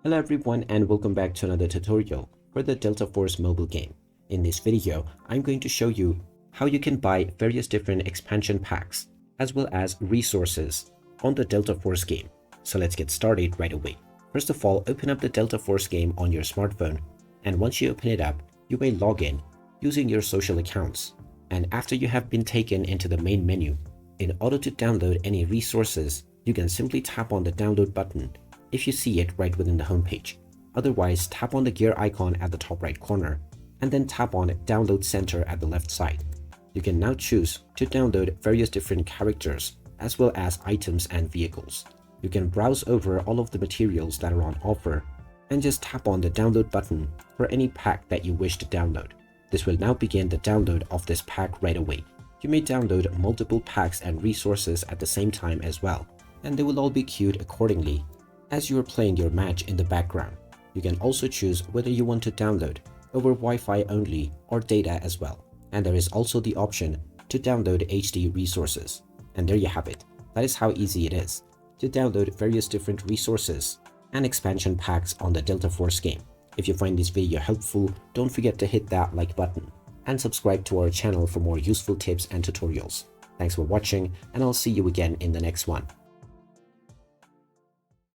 Hello everyone and welcome back to another tutorial for the Delta Force mobile game. In this video, I'm going to show you how you can buy various different expansion packs as well as resources on the Delta Force game. So let's get started right away. First of all, open up the Delta Force game on your smartphone, and once you open it up, you may log in using your social accounts. And after you have been taken into the main menu, in order to download any resources, you can simply tap on the download button if you see it right within the homepage. Otherwise, tap on the gear icon at the top right corner and then tap on Download Center at the left side. You can now choose to download various different characters as well as items and vehicles. You can browse over all of the materials that are on offer and just tap on the download button for any pack that you wish to download. This will now begin the download of this pack right away. You may download multiple packs and resources at the same time as well, and they will all be queued accordingly as you are playing your match in the background. You can also choose whether you want to download over Wi-Fi only or data as well. And there is also the option to download HD resources. And there you have it. That is how easy it is to download various different resources and expansion packs on the Delta Force game. If you find this video helpful, don't forget to hit that like button and subscribe to our channel for more useful tips and tutorials. Thanks for watching, and I'll see you again in the next one.